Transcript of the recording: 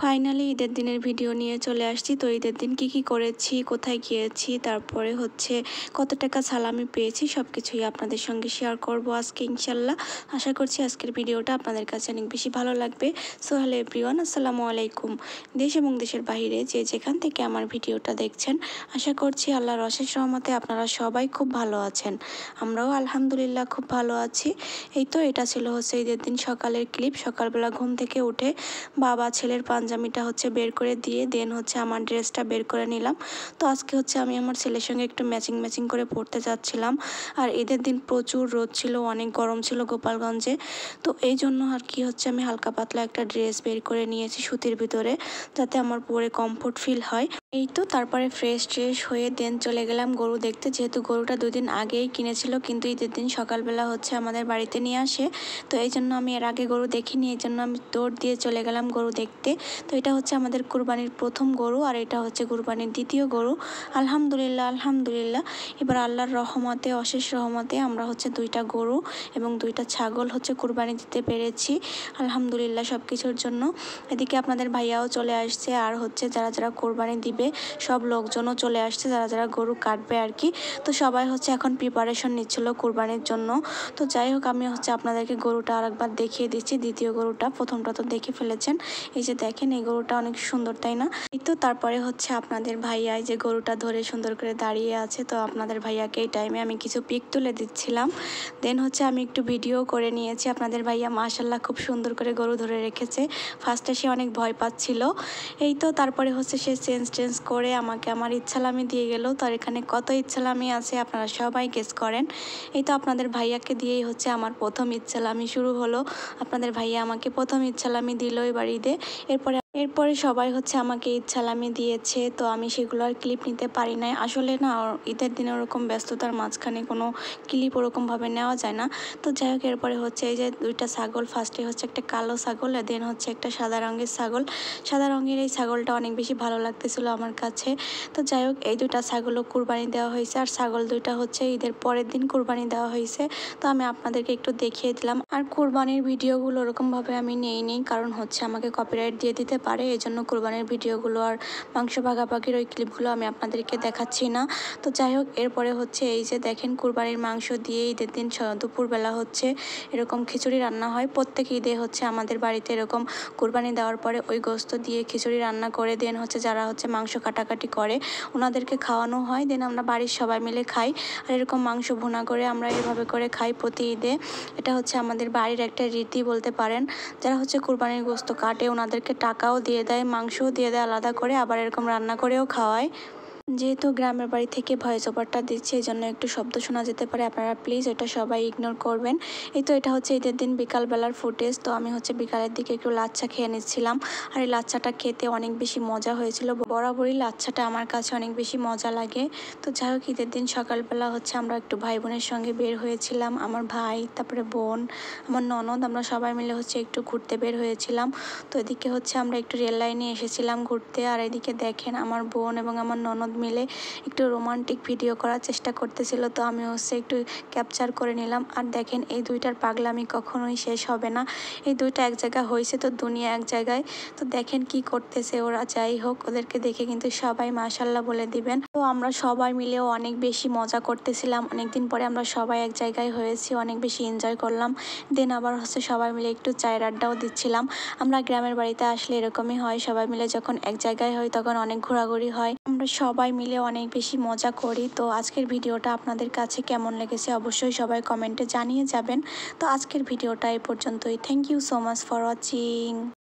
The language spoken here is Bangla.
ফাইনালি ঈদের দিনের ভিডিও নিয়ে চলে আসছি। তো ঈদের দিন কি করেছি, কোথায় গিয়েছি, তারপরে হচ্ছে কত টাকা সালামি পেয়েছি, সব কিছুই আপনাদের সঙ্গে শেয়ার করব আজকে ইনশাল্লাহ। আশা করছি আজকের ভিডিওটা আপনাদের কাছে অনেক বেশি ভালো লাগবে। সো হ্যালো এভরিওয়ান, আসসালামু আলাইকুম। দেশ এবং দেশের বাইরে যে যেখান থেকে আমার ভিডিওটা দেখছেন, আশা করছি আল্লাহর অশেষ রহমতে আপনারা সবাই খুব ভালো আছেন। আমরাও আলহামদুলিল্লাহ খুব ভালো আছি। এই তো এটা ছিল হচ্ছে ঈদের দিন সকালের ক্লিপ। সকালবেলা ঘুম থেকে উঠে বাবা ছেলের পাঞ্জামিটা হচ্ছে বের করে দিয়ে দেন হচ্ছে আমার ড্রেসটা বের করে নিলাম। তো আজকে হচ্ছে আমি আমার ছেলের সঙ্গে একটু ম্যাচিং করে পড়তে যাচ্ছিলাম। আর ঈদের দিন প্রচুর রোদ ছিল, অনেক গরম ছিল গোপালগঞ্জে। তো এই জন্য আর কি হচ্ছে আমি হালকা পাতলা একটা ড্রেস বের করে নিয়েছি সুতির ভিতরে, যাতে আমার পরে কমফোর্ট ফিল হয়। এই তো তারপরে ফ্রেশ ট্রেশ হয়ে দেন চলে গেলাম গরু দেখতে। যেহেতু গরুটা দুদিন আগেই কিনেছিল, কিন্তু ঈদের দিন সকালবেলা হচ্ছে আমাদের বাড়িতে নিয়ে আসে। তো এই জন্য আমি এর আগে গরু দেখিনি, এই জন্য আমি দৌড় দিয়ে চলে গেলাম গরু দেখতে। তো এটা হচ্ছে আমাদের কুরবানির প্রথম গরু, আর এটা হচ্ছে কুরবানির দ্বিতীয় গরু। আলহামদুলিল্লাহ। এবার আল্লাহর রহমতে, অশেষ রহমতে আমরা হচ্ছে দুইটা গরু এবং দুইটা ছাগল হচ্ছে কুরবানি দিতে পেরেছি। আলহামদুলিল্লাহ সব কিছুর জন্য। এদিকে আপনাদের ভাইয়াও চলে আসছে, আর হচ্ছে যারা যারা কোরবানি দিবে সব লোকজনও চলে আসছে, যারা যারা গরু কাটবে আর কি। তো সবাই হচ্ছে এখন প্রিপারেশন নিচ্ছিল কোরবানির জন্য। তো যাই হোক, আমি হচ্ছে আপনাদেরকে গরুটা আরেকবার দেখিয়ে দিচ্ছি। দ্বিতীয় গরুটা, প্রথমটা তো দেখে ফেলেছেন। এই যে দেখেন, এই গরুটা অনেক সুন্দর, তাই না? এই তো তারপরে হচ্ছে আপনাদের ভাইয়া যে গরুটা ধরে সুন্দর করে দাঁড়িয়ে আছে। তো আপনাদের ভাইয়াকে এই টাইমে আমি কিছু পিক তুলে দিচ্ছিলাম। দেন হচ্ছে আমি একটু ভিডিও করে নিয়েছি। আপনাদের ভাইয়া মাশাল্লাহ খুব সুন্দর করে গরু ধরে রেখেছে। ফার্স্টে সে অনেক ভয় পাচ্ছিল। এই তো তারপরে হচ্ছে সে চেঞ্জ করে আমাকে আমার ইচ্ছালামি দিয়ে গেল। তার এখানে কত ইচ্ছালামি আছে আপনারা সবাই গেস করেন। এই তো আপনাদের ভাইয়াকে দিয়েই হচ্ছে আমার প্রথম ইচ্ছালামি শুরু হলো। আপনাদের ভাইয়া আমাকে প্রথম ইচ্ছালামি দিল এবার ঈদে। এরপরে সবাই হচ্ছে আমাকে ইচ্ছালামি দিয়েছে। তো আমি সেগুলো আর ক্লিপ নিতে পারি নাই। আসলে না, ঈদের দিনে ওরকম ব্যস্ততার মাঝখানে কোনো ক্লিপ ওরকমভাবে নেওয়া যায় না। তো যাই হোক, এরপরে হচ্ছে এই যে দুইটা ছাগল, ফার্স্টে হচ্ছে একটা কালো ছাগল, দেন হচ্ছে একটা সাদা রঙের ছাগল। সাদা রঙের এই ছাগলটা অনেক বেশি ভালো লাগতেছিল আমার কাছে। তো যাই হোক, এই দুইটা ছাগলও কুরবানি দেওয়া হয়েছে, আর ছাগল দুইটা হচ্ছে ঈদের পরের দিন কুরবানি দেওয়া হয়েছে। তো আমি আপনাদেরকে একটু দেখিয়ে দিলাম। আর কুরবানির ভিডিওগুলো ওরকমভাবে আমি নেইনি, কারণ হচ্ছে আমাকে কপিরাইট দিয়ে দিতে পারে। এই জন্য কুরবানির ভিডিওগুলো আর মাংস ভাগাভাগির ওই ক্লিপগুলো আমি আপনাদেরকে দেখাচ্ছি না। তো যাই হোক, এরপরে হচ্ছে এই যে দেখেন, কুরবানির মাংস দিয়ে ঈদের দিন দুপুরবেলা হচ্ছে এরকম খিচুড়ি রান্না হয়। প্রত্যেক ঈদে হচ্ছে আমাদের বাড়িতে এরকম কুরবানি দেওয়ার পরে ওই গোস্ত দিয়ে খিচুড়ি রান্না করে দেন হচ্ছে যারা হচ্ছে মাংস কাটাকাটি করে ওনাদেরকে খাওয়ানো হয়। দেন আমরা বাড়ির সবাই মিলে খাই। আর এরকম মাংস ভুনা করে আমরা এভাবে করে খাই প্রতি ঈদে। এটা হচ্ছে আমাদের বাড়ির একটা রীতি বলতে পারেন। যারা হচ্ছে কুরবানির গোস্ত কাটে ওনাদেরকে টাকাও দিয়ে দেয়, মাংসও দিয়ে দেয় আলাদা করে, আবার এরকম রান্না করেও খাওয়ায়। যেহেতু গ্রামের বাড়ি থেকে ভয়েস ওভারটা দিচ্ছি, এই জন্য একটু শব্দ শোনা যেতে পারে, আপনারা প্লিজ এটা সবাই ইগনোর করবেন। এই তো এটা হচ্ছে ঈদের দিন বিকালবেলার ফুটেজ। তো আমি হচ্ছে বিকালের দিকে একটু লাচ্ছা খেয়ে নিচ্ছিলাম। আর এই লাচ্ছাটা খেতে অনেক বেশি মজা হয়েছিল। বরাবরই লাচ্ছাটা আমার কাছে অনেক বেশি মজা লাগে। তো যাই হোক, ঈদের দিন সকালবেলা হচ্ছে আমরা একটু ভাই বোনের সঙ্গে বের হয়েছিলাম। আমার ভাই, তারপরে বোন, আমার ননদ, আমরা সবাই মিলে হচ্ছে একটু ঘুরতে বের হয়েছিলাম। তো এদিকে হচ্ছে আমরা একটু রেল লাইনে এসেছিলাম ঘুরতে। আর এদিকে দেখেন, আমার বোন এবং আমার ননদ মিলে একটু রোমান্টিক ভিডিও করার চেষ্টা করতেছিল। তো আমি হচ্ছে একটু ক্যাপচার করে নিলাম। আর দেখেন, এই দুইটার পাগলামি কখনোই শেষ হবে না। এই দুইটা এক জায়গায় হয়েছে তো দুনিয়া এক জায়গায়। তো দেখেন কি করতেছে ওরা। যাই হোক, ওদেরকে দেখে কিন্তু সবাই মাশাল্লাহ বলে দিবেন। তো আমরা সবাই মিলেও অনেক বেশি মজা করতেছিলাম। অনেকদিন পরে আমরা সবাই এক জায়গায় হয়েছি, অনেক বেশি এনজয় করলাম। দেন আবার হচ্ছে সবাই মিলে একটু চায়ের আড্ডাও দিচ্ছিলাম। আমরা গ্রামের বাড়িতে আসলে এরকমই হয়, সবাই মিলে যখন এক জায়গায় হয় তখন অনেক ঘোরাঘুরি হয়, আমরা সবাই মিলে অনেক বেশি মজা করি। তো আজকের ভিডিওটা আপনাদের কাছে কেমন লেগেছে অবশ্যই সবাই কমেন্টে জানিয়ে যাবেন। তো আজকের ভিডিওটা এই পর্যন্তই। Thank you so much for watching.